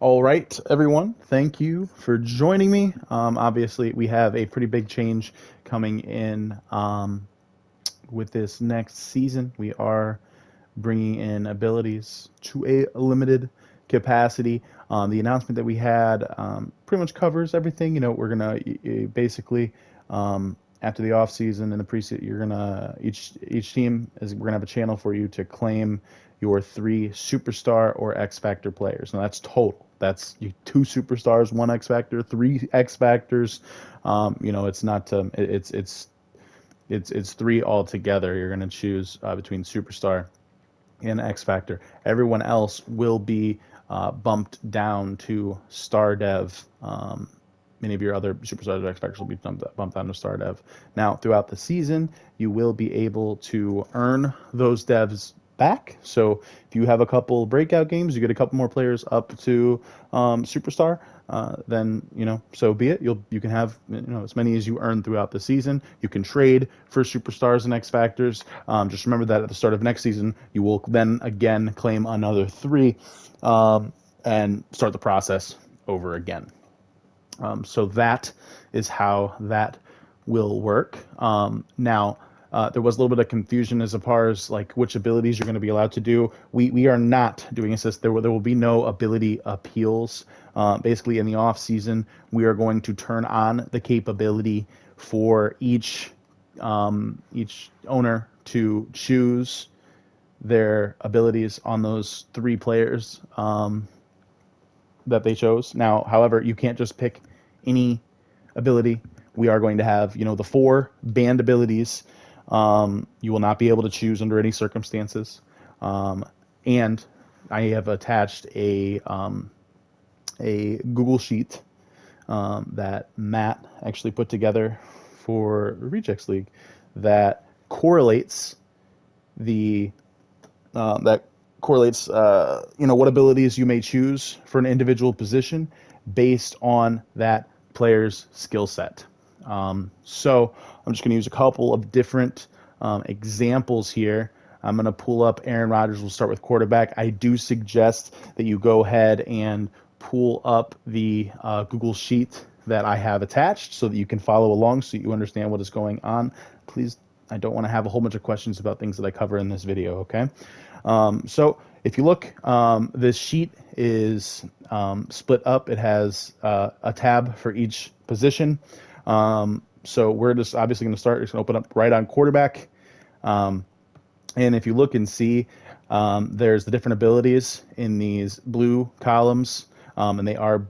All right, everyone. Thank you for joining me. Obviously, we have a pretty big change coming in with this next season. We are bringing in abilities to a limited capacity. The announcement that we had pretty much covers everything. We're gonna basically after the off season and the preseason, you're gonna each team is we're gonna have a channel for you to claim your three superstar or X Factor players. Now that's total. That's two superstars, one X Factor, three X Factors. It's not it's three altogether. You're gonna choose between superstar and X Factor. Everyone else will be bumped down to Star Dev. Many of your other superstars or X Factors will be bumped down to Star Dev. Now, throughout the season, you will be able to earn those devs back. So if you have a couple breakout games, you get a couple more players up to superstar. Then so be it. You can have as many as you earn throughout the season. You can trade for superstars and X Factors. Just remember that at the start of next season, you will then again claim another three and start the process over again. So that is how that will work. Now, there was a little bit of confusion as far as like which abilities you're going to be allowed to do. We are not doing this. There will be no ability appeals. Basically, in the off season, we are going to turn on the capability for each owner to choose their abilities on those three players that they chose. Now, however, you can't just pick any ability. We are going to have, the four banned abilities. You will not be able to choose under any circumstances. And I have attached a Google sheet that Matt actually put together for Rejects League that correlates the that correlates what abilities you may choose for an individual position based on that player's skill set. So I'm just going to use a couple of different examples here. I'm going to pull up Aaron Rodgers. We'll start with quarterback. I do suggest that you go ahead and pull up the Google Sheet that I have attached so that you can follow along so you understand what is going on. Please, I don't want to have a whole bunch of questions about things that I cover in this video, okay? So if you look, this sheet is split up. It has a tab for each position. So we're just obviously going to start. It's going to open up right on quarterback. And if you look and see, there's the different abilities in these blue columns, and they are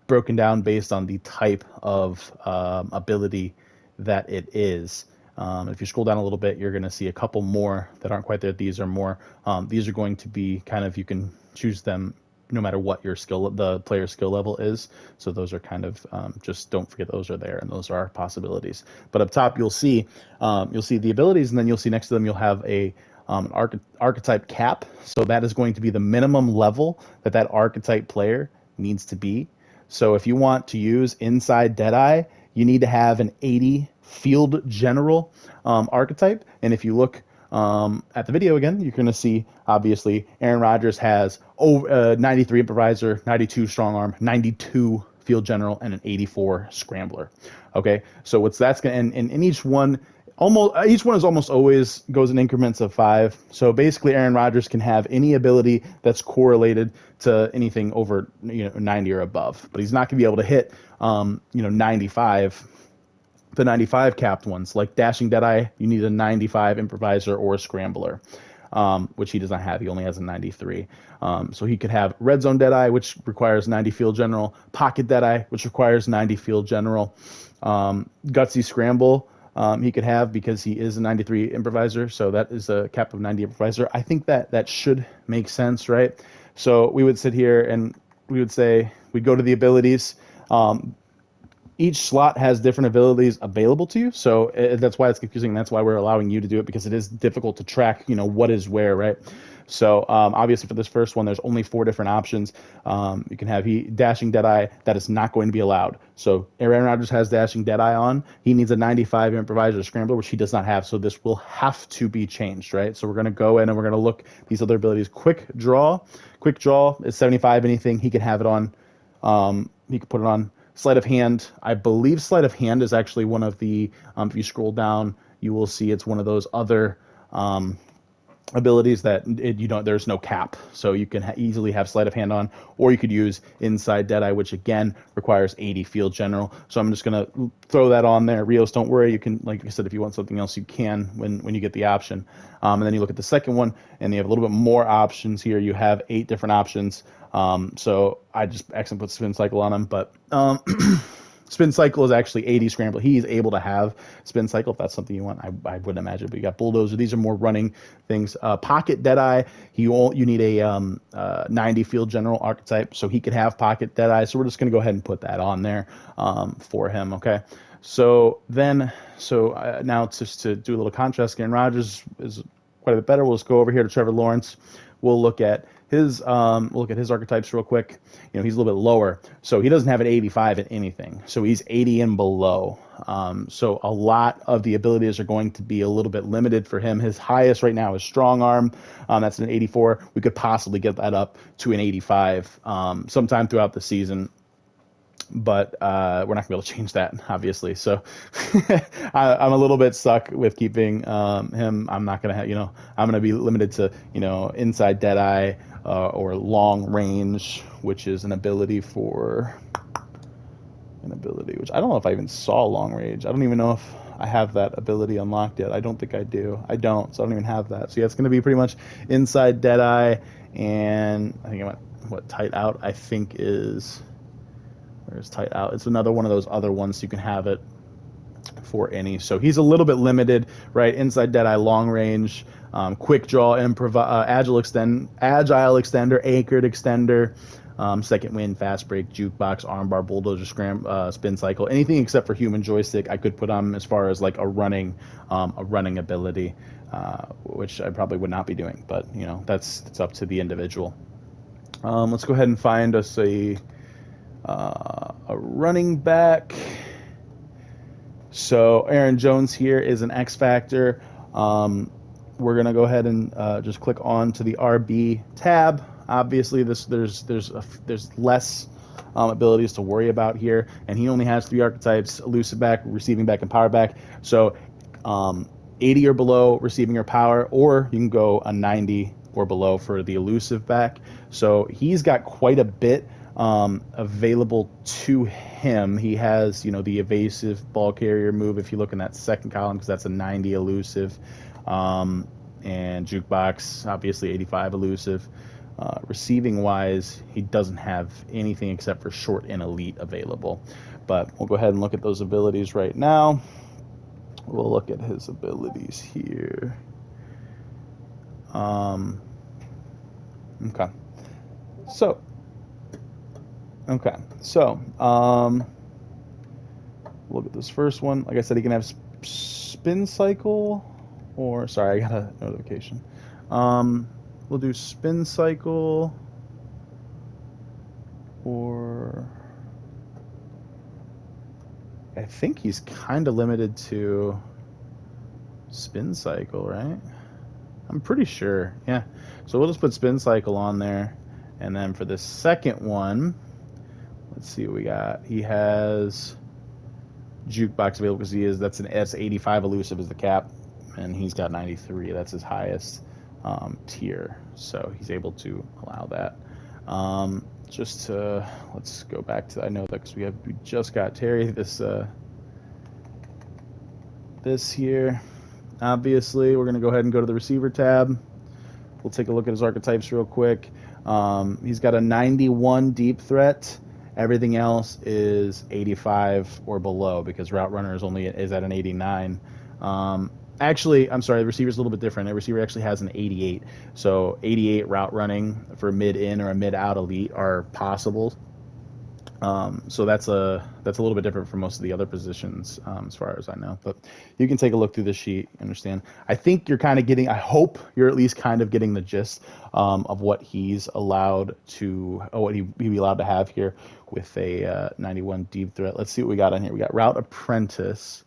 broken down based on the type of ability that it is. If you scroll down a little bit, you're going to see a couple more that aren't quite there. These are more. These are going to be kind of, you can choose them no matter what your the player's skill level is. So those are kind of just don't forget those are there, and those are possibilities. But up top, you'll see the abilities, and then you'll see next to them you'll have an archetype cap. So that is going to be the minimum level that archetype player needs to be. So if you want to use Inside Deadeye, you need to have an 80 field general archetype. And if you look at the video again, you're going to see, obviously, Aaron Rodgers has 93 improviser, 92 strong arm, 92 field general, and an 84 scrambler. Okay, so that's going to, and each one is almost always goes in increments of 5. So basically, Aaron Rodgers can have any ability that's correlated to anything over 90 or above, but he's not going to be able to hit 95. The 95 capped ones, like Dashing Deadeye, you need a 95 improviser or a scrambler, which he does not have. He only has a 93. So he could have Red Zone Deadeye, which requires 90 field general, Pocket Deadeye, which requires 90 field general, Gutsy Scramble. He could have because he is a 93 improviser, so that is a cap of 90 improviser. I think that should make sense, right? So we would sit here and we would say we'd go to the abilities. each slot has different abilities available to you, so that's why it's confusing. That's why we're allowing you to do it, because it is difficult to track, what is where, right? So obviously for this first one, there's only 4 different options. You can have dashing Deadeye. That is not going to be allowed. So Aaron Rodgers has dashing Deadeye on. He needs a 95 improviser scrambler, which he does not have. So this will have to be changed, right? So we're going to go in and we're going to look these other abilities. Quick draw is 75. Anything he can have it on. He could put it on. Sleight of hand. I believe sleight of hand is actually one of the. If you scroll down, you will see it's one of those other. Abilities that there's no cap, so you can easily have sleight of hand on, or you could use inside Deadeye, which again requires 80 field general. So I'm just gonna throw that on there. Rios, don't worry, you can, like I said, if you want something else, you can when you get the option. And then you look at the second one, and you have a little bit more options here. You have 8 different options. So I just accidentally put spin cycle on them, but spin cycle is actually 80 scramble. He's able to have spin cycle if that's something you want. I wouldn't imagine, but you got bulldozer. These are more running things. Pocket Deadeye. You need a 90 field general archetype, so he could have pocket Deadeye. So we're just gonna go ahead and put that on there for him. Okay. So now just to do a little contrast, Aaron Rodgers is quite a bit better. We'll just go over here to Trevor Lawrence. We'll look at his archetypes real quick. He's a little bit lower, so he doesn't have an 85 in anything. So he's 80 and below. So a lot of the abilities are going to be a little bit limited for him. His highest right now is strong arm. That's an 84. We could possibly get that up to an 85 sometime throughout the season. But we're not going to be able to change that, obviously. So I'm a little bit stuck with keeping him. I'm not going to have, I'm going to be limited to, inside Deadeye or long range, which is an ability which I don't know if I even saw long range. I don't even know if I have that ability unlocked yet. I don't think I do. I don't, so I don't even have that. So yeah, it's going to be pretty much inside Deadeye, and I think what tight out I think is. There's tight out. It's another one of those other ones, so you can have it for any. So he's a little bit limited, right? Inside Deadeye, long range, quick draw, agile extender, anchored extender, second wind, fast break, jukebox, armbar, bulldozer, spin cycle, anything except for human joystick I could put on as far as like a running ability, which I probably would not be doing, but that's up to the individual. Let's go ahead and find us a running back. So Aaron Jones here is an X factor. We're gonna go ahead and just click on to the RB tab. Obviously, there's less abilities to worry about here, and he only has 3 archetypes: elusive back, receiving back, and power back. So 80 or below receiving or power, or you can go a 90 or below for the elusive back. So he's got quite a bit available to him. He has, the evasive ball carrier move if you look in that second column, because that's a 90 elusive, and jukebox, obviously 85 elusive. Receiving wise, he doesn't have anything except for short and elite available. But we'll go ahead and look at those abilities right now. We'll look at his abilities here. Okay. So, look at this first one. Like I said, he can have spin cycle, or sorry, I got a notification. We'll do spin cycle, or I think he's kind of limited to spin cycle, right? I'm pretty sure. Yeah. So we'll just put spin cycle on there, and then for the second one, let's see what we got. He has jukebox available because that's 85 elusive is the cap, and he's got 93. That's his highest tier, so he's able to allow that. Let's go back to, I know that because we just got Terry this here. Obviously, we're going to go ahead and go to the receiver tab. We'll take a look at his archetypes real quick. He's got a 91 deep threat. Everything else is 85 or below, because route runner is at an 89. Actually, I'm sorry, the receiver's a little bit different. The receiver actually has an 88. So 88 route running for mid-in or a mid-out elite are possible. So that's a little bit different from most of the other positions, as far as I know. But you can take a look through the sheet, understand. I think you're kind of getting. I hope you're at least kind of getting the gist of what he's allowed to, or what he'd be allowed to have here with a 91 deep threat. Let's see what we got on here. We got Route Apprentice,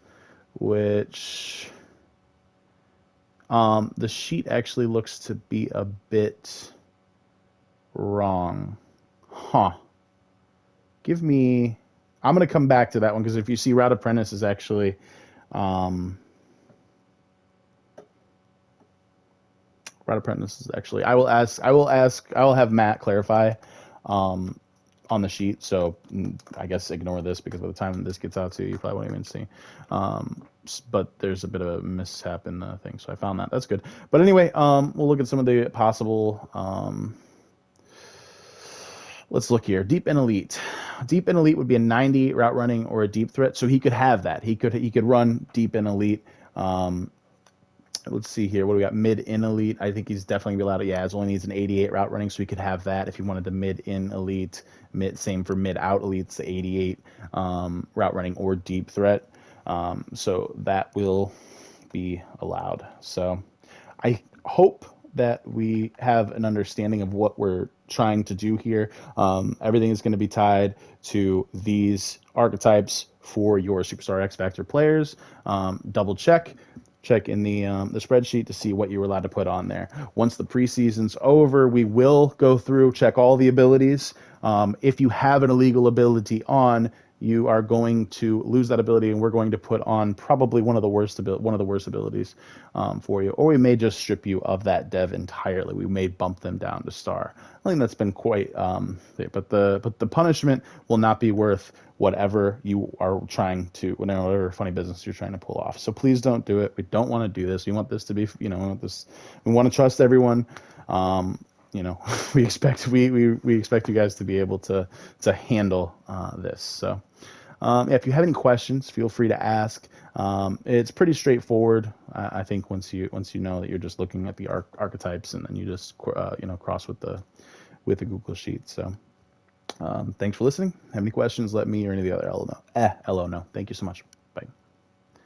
which the sheet actually looks to be a bit wrong, huh? Give me. I'm gonna come back to that one because if you see Route Apprentice is actually um, Route Apprentice is actually. I will ask. I will ask. I will have Matt clarify um, on the sheet. So I guess ignore this because by the time this gets out to you, you probably won't even see. But there's a bit of a mishap in the thing, so I found that. That's good. But anyway, we'll look at some of the possible. Let's look here. Deep and elite. Deep and elite would be a 90 route running or a deep threat, so he could have that. He could run deep and elite. Um, let's see here. What do we got? Mid in elite. I think he's definitely gonna be allowed to. Yeah, it only needs an 88 route running, so he could have that if he wanted the mid in elite. Mid same for mid out elite. It's the 88 route running or deep threat. So that will be allowed. So I hope that we have an understanding of what we're trying to do here. Everything is going to be tied to these archetypes for your Superstar X Factor players. Double check in the spreadsheet to see what you were allowed to put on there. Once the preseason's over, we will go through, check all the abilities. If you have an illegal ability on, you are going to lose that ability, and we're going to put on probably one of the worst abilities for you, or we may just strip you of that dev entirely. We may bump them down to star. I think that's been quite, but the punishment will not be worth whatever you are trying to, whatever funny business you're trying to pull off. So please don't do it. We don't want to do this. We want this to be, we want to trust everyone. We expect you guys to be able to handle this. So yeah, if you have any questions, feel free to ask. It's pretty straightforward. I think once you know that you're just looking at the archetypes, and then you just cross with the Google sheet. So thanks for listening. Have any questions? Let me or any of the other LO know. LO know. Thank you so much. Bye.